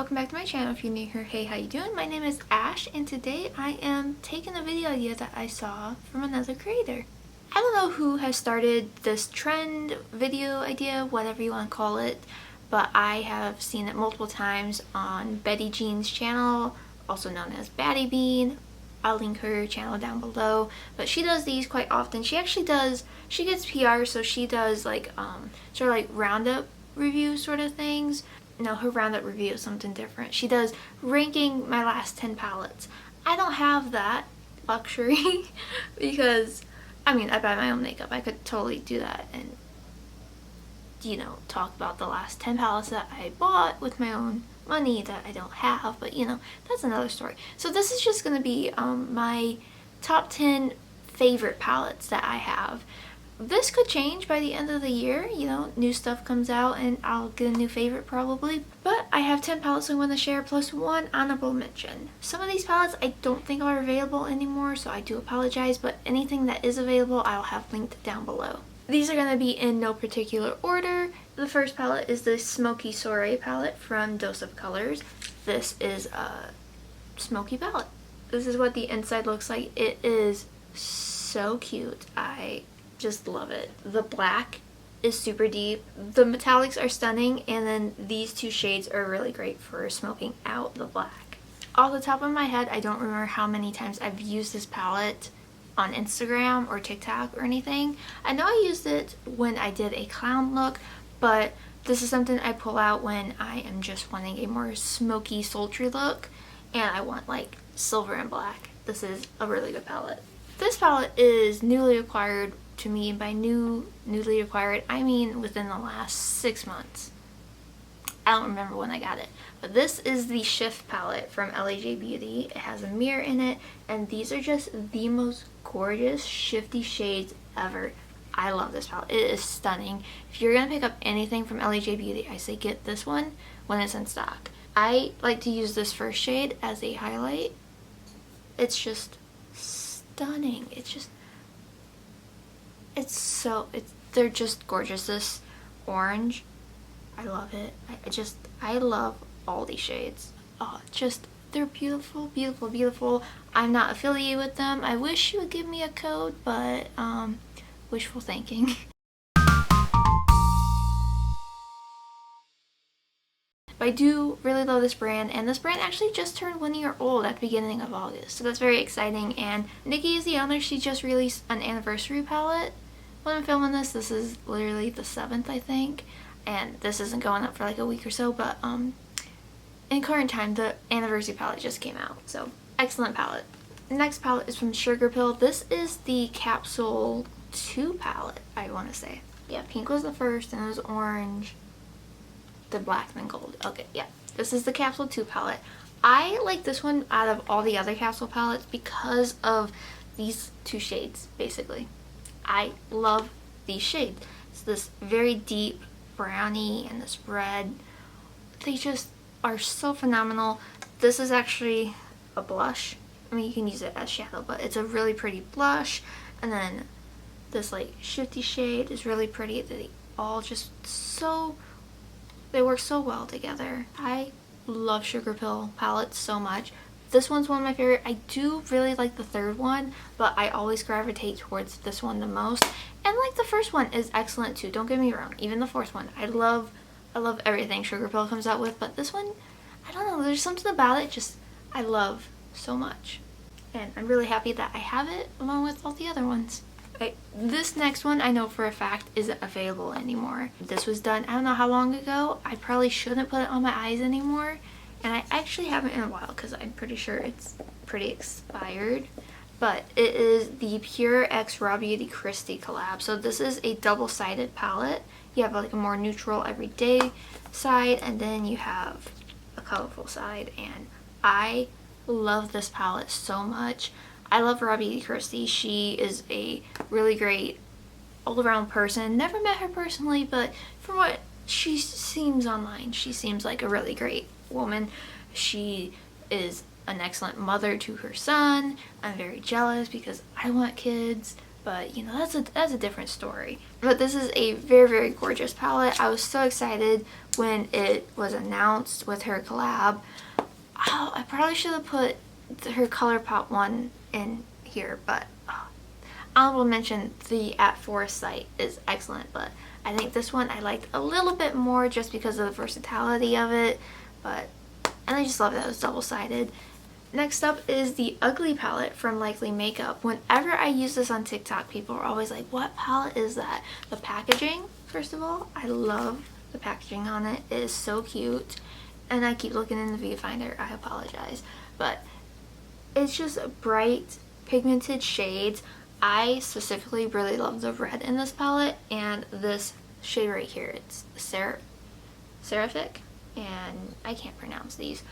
welcome back to my channel. If you're new here, hey, how you doing? My name is Ash, and today I am taking a video idea that I saw from another creator. I don't know who has started this trend, video idea, whatever you want to call it, but I have seen it multiple times on Baddie Bean's channel, also known as Baddie Bean. I'll link her channel down below, but she does these quite often. She gets PR, so she does like sort of like roundup review sort of things. No, her roundup review is something different. She does ranking my last 10 palettes. I don't have that luxury because, I mean, I buy my own makeup. I could totally do that and, you know, talk about the last 10 palettes that I bought with my own money that I don't have, but, you know, that's another story. So this is just going to be my top 10 favorite palettes that I have. This could change by the end of the year, you know, new stuff comes out and I'll get a new favorite probably. But I have 10 palettes I want to share plus one honorable mention. Some of these palettes I don't think are available anymore, so I do apologize, but anything that is available I'll have linked down below. These are going to be in no particular order. The first palette is the Smoky Soiree palette from Dose of Colors. This is a smoky palette. This is what the inside looks like. It is so cute. I just love it. The black is super deep, the metallics are stunning, and then these two shades are really great for smoking out the black. Off the top of my head, I don't remember how many times I've used this palette on Instagram or TikTok or anything. I know I used it when I did a clown look, but this is something I pull out when I am just wanting a more smoky, sultry look and I want like silver and black. This is a really good palette. This palette is newly acquired to me. By newly acquired, I mean within the last 6 months. I don't remember when I got it, but this is the Shift palette from LAJ Beauty. It has a mirror in it, and these are just the most gorgeous shifty shades ever. I love this palette. It is stunning. If you're gonna pick up anything from LAJ Beauty, I say get this one when it's in stock. I like to use this first shade as a highlight. It's just stunning. They're just gorgeous. This orange, I love it. I love all these shades. Oh, they're beautiful, beautiful, beautiful. I'm not affiliated with them. I wish you would give me a code, but wishful thinking. But I do really love this brand, and this brand actually just turned 1 year old at the beginning of August, so that's very exciting. And Nikki is the owner. She just released an anniversary palette. When I'm filming this is literally the 7th, I think, and this isn't going up for like a week or so, but in current time the anniversary palette just came out, so excellent palette. The next palette is from Sugar Pill. This is the Capsule 2 palette, I want to say. Yeah, pink was the first, and it was orange, the black, then gold. Okay, yeah, this is the Capsule 2 palette. I like this one out of all the other capsule palettes because of these two shades, basically. I love these shades. It's this very deep brownie and this red. They just are so phenomenal. This is actually a blush. I mean, you can use it as shadow, but it's a really pretty blush. And then this like shifty shade is really pretty. They all just they work so well together. I love Sugar Pill palettes so much. This one's one of my favorite. I do really like the third one, but I always gravitate towards this one the most. And like the first one is excellent too, don't get me wrong. Even the fourth one. I love everything Sugar Pill comes out with, but this one, I don't know, there's something about it I love so much. And I'm really happy that I have it along with all the other ones. Okay, this next one I know for a fact isn't available anymore. This was done I don't know how long ago. I probably shouldn't put it on my eyes anymore. And I actually haven't in a while because I'm pretty sure it's pretty expired. But it is the PUR X Rawbeautykristi collab. So this is a double-sided palette. You have like a more neutral everyday side, and then you have a colorful side. And I love this palette so much. I love Rawbeautykristi. She is a really great all-around person. Never met her personally, but from what she seems online, she seems like a really great woman. She is an excellent mother to her son. I'm very jealous because I want kids, but you know, that's a different story. But this is a very, very gorgeous palette. I was so excited when it was announced with her collab. Oh, I probably should have put her Colourpop one in here, but honorable mention, the at Forest site is excellent, but I think this one I liked a little bit more just because of the versatility of it, and I just love that it was double-sided. Next up is the Ugly palette from Likely Makeup. Whenever I use this on TikTok, people are always like, what palette is that? The packaging, first of all, I love the packaging on it. It is so cute. And I keep looking in the viewfinder, I apologize. But it's just bright, pigmented shades. I specifically really love the red in this palette, and this shade right here, it's Seraphic, and I can't pronounce these.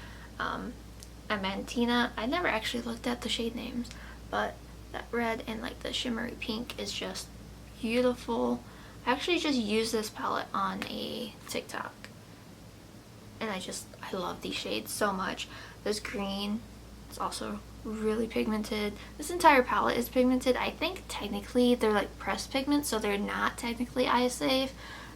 Amantina. I never actually looked at the shade names, but that red and like the shimmery pink is just beautiful. I actually just used this palette on a TikTok, and I love these shades so much. This green is also really pigmented. This entire palette is pigmented. I think technically they're like pressed pigments, so they're not technically eye safe,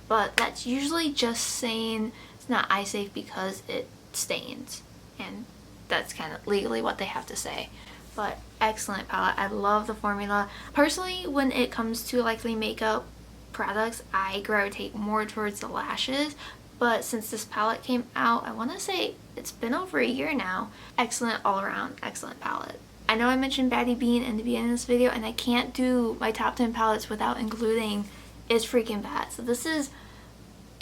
but that's usually just saying it's not eye safe because it stains, and that's kind of legally what they have to say. But excellent palette. I love the formula. Personally, when it comes to Likely Makeup products, I gravitate more towards the lashes, but since this palette came out, I want to say it's been over a year now. Excellent all around, excellent palette. I know I mentioned Baddie Bean in the beginning of this video, and I can't do my top 10 palettes without including It's Freaking Bad. So this is,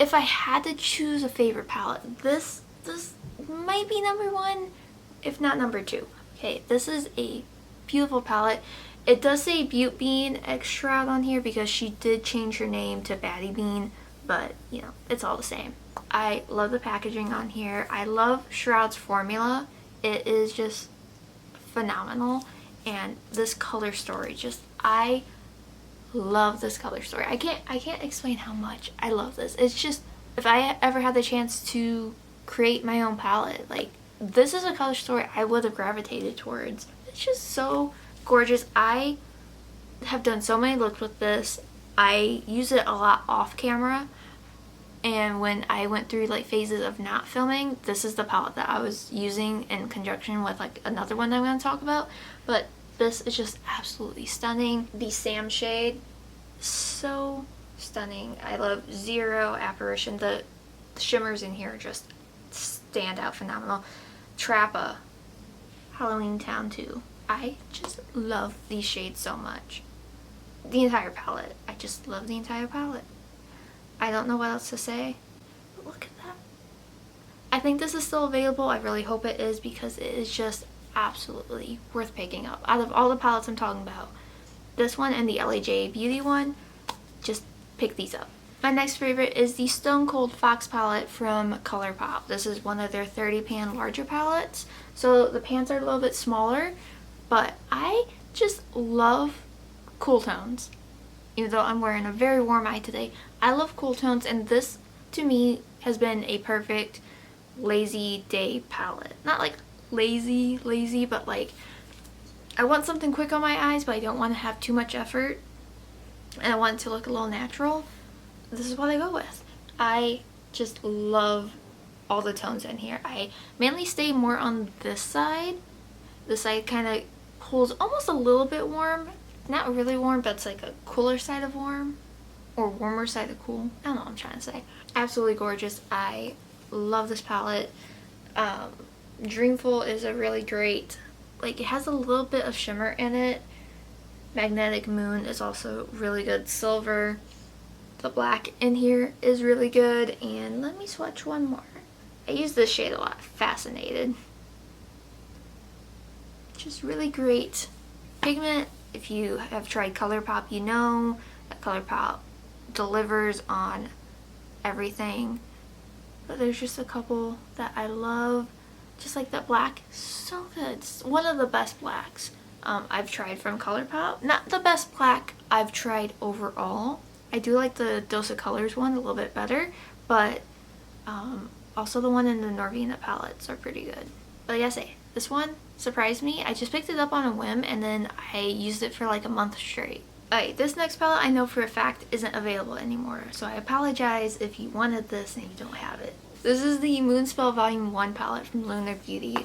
if I had to choose a favorite palette, this might be number one, if not number two. Okay, this is a beautiful palette. It does say Butte Bean X Shroud on here because she did change her name to Baddie Bean, but you know, it's all the same. I love the packaging on here. I love Shroud's formula. It is just phenomenal, and this color story, just I love this color story. I can't explain how much I love this. It's just, if I ever had the chance to create my own palette, like, this is a color story I would have gravitated towards. It's just so gorgeous. I have done so many looks with this. I use it a lot off camera, and when I went through like phases of not filming, this is the palette that I was using in conjunction with like another one that I'm going to talk about. But this is just absolutely stunning. The Sam shade, so stunning. I love Zero, Apparition. The shimmers in here just stand out phenomenal. Trappa, Halloween Town 2. I just love these shades so much. The entire palette. I just love the entire palette. I don't know what else to say, but look at that. I think this is still available. I really hope it is, because it is just absolutely worth picking up. Out of all the palettes I'm talking about, this one and the LAJ Beauty one, just pick these up. My next favorite is the Stone Cold Fox palette from Colourpop. This is one of their 30 pan larger palettes. So the pans are a little bit smaller, but I just love cool tones. Even though I'm wearing a very warm eye today, I love cool tones, and this to me has been a perfect lazy day palette. Not like lazy, but like I want something quick on my eyes, but I don't want to have too much effort, and I want it to look a little natural. This is what I go with. I just love all the tones in here. I mainly stay more on this side. This side kind of pulls almost a little bit warm. Not really warm, but it's like a cooler side of warm, or warmer side of cool. I don't know what I'm trying to say. Absolutely gorgeous. I love this palette. Dreamful is a really great, like, it has a little bit of shimmer in it. Magnetic Moon is also really good. Silver. The black in here is really good. And let me swatch one more. I use this shade a lot. Fascinated. Just really great pigment. If you have tried Colourpop, you know that Colourpop delivers on everything. But there's just a couple that I love. Just like that black. So good. It's one of the best blacks I've tried from Colourpop. Not the best black I've tried overall. I do like the Dose of Colors one a little bit better, but also the one in the Novina palettes are pretty good. But like I say, this one surprised me. I just picked it up on a whim, and then I used it for like a month straight. Alright, this next palette I know for a fact isn't available anymore, so I apologize if you wanted this and you don't have it. This is the Moonspell Volume 1 palette from Lunar Beauty.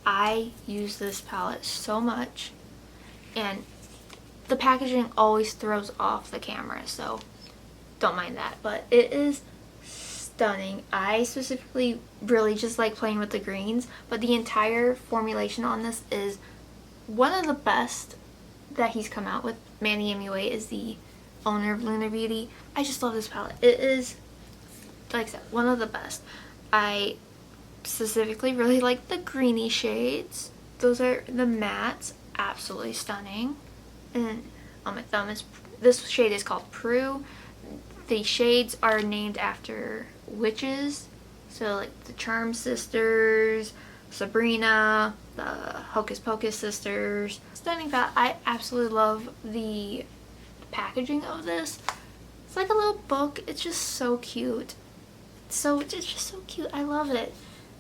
I use this palette so much, and the packaging always throws off the camera, so don't mind that, but it is stunning. I specifically really just like playing with the greens, but the entire formulation on this is one of the best that he's come out with. Manny MUA is the owner of Lunar Beauty. I just love this palette. It is, like I said, one of the best. I specifically really like the greeny shades. Those are the mattes. Absolutely stunning. And on my thumb is, this shade is called PUR. The shades are named after witches. So like the Charm Sisters, Sabrina, the Hocus Pocus sisters. Stunning palette. I absolutely love the packaging of this. It's like a little book. It's just so cute. So it's just so cute. I love it.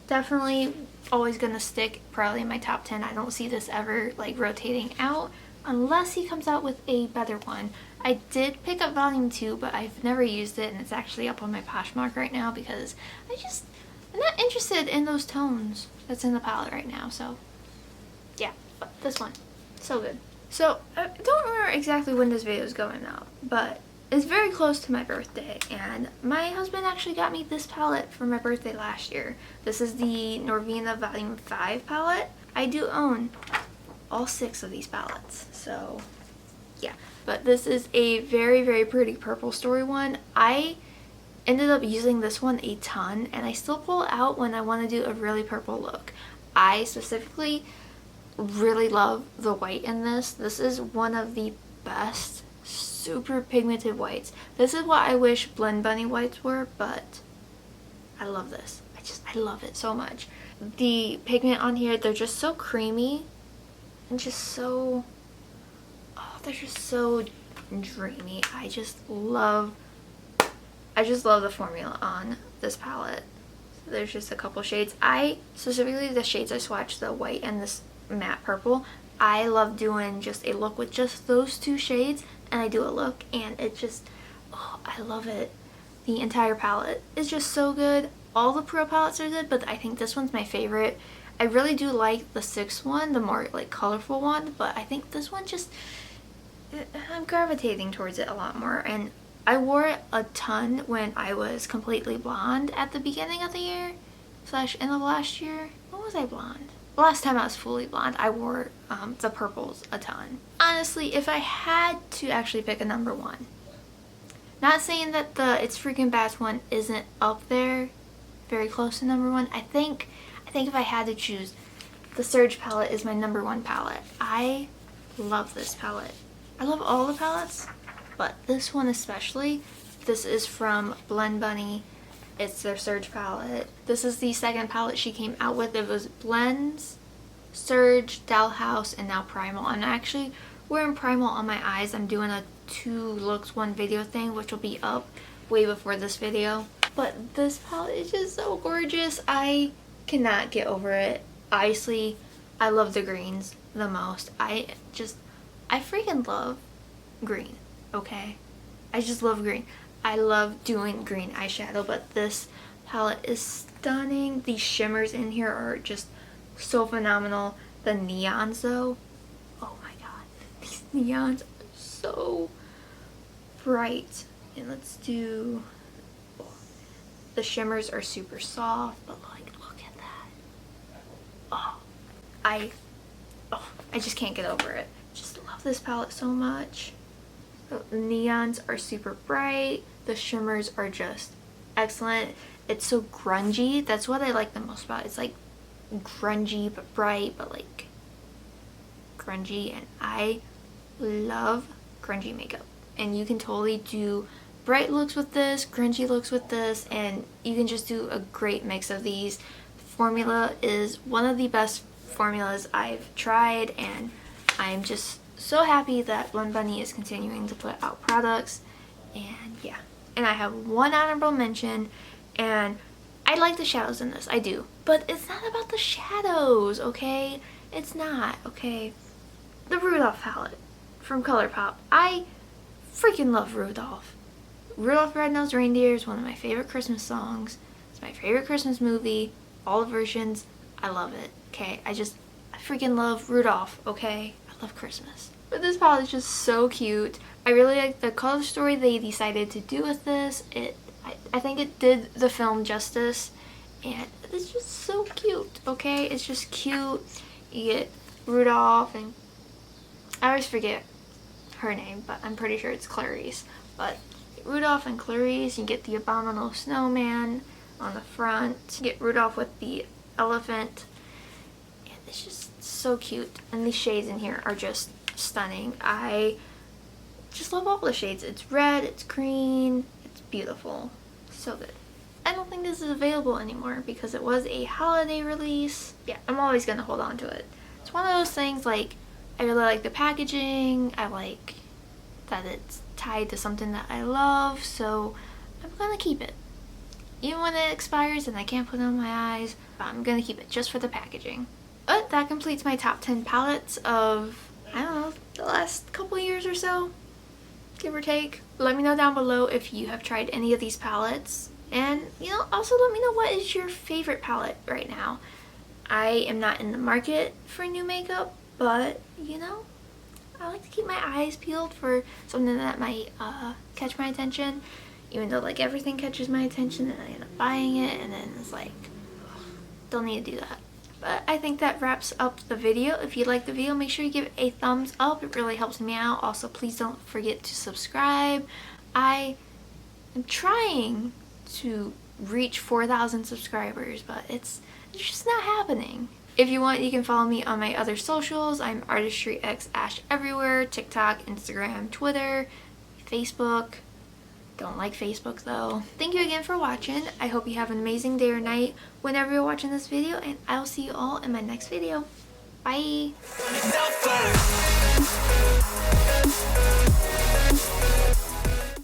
Definitely always gonna stick probably in my top 10. I don't see this ever like rotating out unless he comes out with a better one. I did pick up volume 2, but I've never used it, and it's actually up on my Poshmark right now because I'm not interested in those tones that's in the palette right now. So yeah, but this one, so good. So I don't remember exactly when this video is going out, but it's very close to my birthday, and my husband actually got me this palette for my birthday last year. This is the Novina Volume 5 palette. I do own all 6 of these palettes, so yeah. But this is a very, very pretty purple story one. I ended up using this one a ton, and I still pull it out when I want to do a really purple look. I specifically really love the white in this. This is one of the best super pigmented whites. This is what I wish Blend Bunny whites were, but I love this. I love it so much. The pigment on here, they're just so creamy and just so, oh, they're just so dreamy. I just love the formula on this palette. So there's just a couple shades. Specifically the shades I swatched, the white and this matte purple, I love doing just a look with just those 2 shades, and I do a look, and it just, oh, I love it. The entire palette is just so good. All the Pro palettes are good, but I think this one's my favorite. I really do like the 6th one, the more like colorful one, but I think this one just, I'm gravitating towards it a lot more. And I wore it a ton when I was completely blonde at the beginning of the year / end of last year. When was I blonde? The last time I was fully blonde, I wore the purples a ton. Honestly, if I had to actually pick a number 1, not saying that the It's Freaking Bats one isn't up there, very close to number 1. I think if I had to choose, the Surge palette is my number 1 palette. I love this palette. I love all the palettes, but this one especially. This is from Blend Bunny. It's their Surge palette. This is the 2nd palette she came out with. It was Blends, Surge, Dollhouse, and now Primal. I'm actually wearing Primal on my eyes. I'm doing a 2 looks 1 video thing, which will be up way before this video. But this palette is just so gorgeous. I cannot get over it. Obviously, I love the greens the most. I freaking love green, okay? I just love green. I love doing green eyeshadow, but this palette is stunning. The shimmers in here are just so phenomenal. The neons though, oh my god, these neons are so bright. And let's do, the shimmers are super soft, but like, look at that. Oh, I just can't get over it. Just love this palette so much. The neons are super bright. The shimmers are just excellent. It's so grungy. That's what I like the most about it. It's like grungy but bright, but like grungy, and I love grungy makeup. And you can totally do bright looks with this, grungy looks with this, and you can just do a great mix of these. The formula is one of the best formulas I've tried, and I'm just so happy that Blend Bunny is continuing to put out products. And yeah, and I have one honorable mention, and I like the shadows in this, I do, but it's not about the shadows, okay? It's not, okay? The Rudolph palette from Colourpop. I freaking love Rudolph. Rudolph the Red-Nosed Reindeer is one of my favorite Christmas songs. It's my favorite Christmas movie. All the versions. I love it. Okay, I freaking love Rudolph. Okay, I love Christmas. But this palette is just so cute. I really like the color story they decided to do with this. I think it did the film justice, and it's just so cute. Okay, it's just cute. You get Rudolph, and I always forget her name, but I'm pretty sure it's Clarice. But Rudolph and Clarice, you get the abominable snowman on the front. You get Rudolph with the elephant, and it's just so cute. And these shades in here are just stunning. I just love all the shades. It's red, it's green, it's beautiful. So good. I don't think this is available anymore because it was a holiday release. Yeah, I'm always gonna hold on to it. It's one of those things, like, I really like the packaging. I like that it's tied to something that I love, so I'm gonna keep it. Even when it expires and I can't put it on my eyes, I'm gonna keep it just for the packaging. But that completes my top 10 palettes of, I don't know, the last couple years or so, give or take. Let me know down below if you have tried any of these palettes. And, you know, also let me know what is your favorite palette right now. I am not in the market for new makeup, but, you know, I like to keep my eyes peeled for something that might catch my attention. Even though, like, everything catches my attention and I end up buying it, and then it's like, don't need to do that. But I think that wraps up the video. If you liked the video, make sure you give it a thumbs up. It really helps me out. Also, please don't forget to subscribe. I am trying to reach 4,000 subscribers, but it's just not happening. If you want, you can follow me on my other socials. I'm artistryxashh everywhere. TikTok, Instagram, Twitter, Facebook. Don't like Facebook though. Thank you again for watching. I hope you have an amazing day or night whenever you're watching this video, and I'll see you all in my next video. Bye!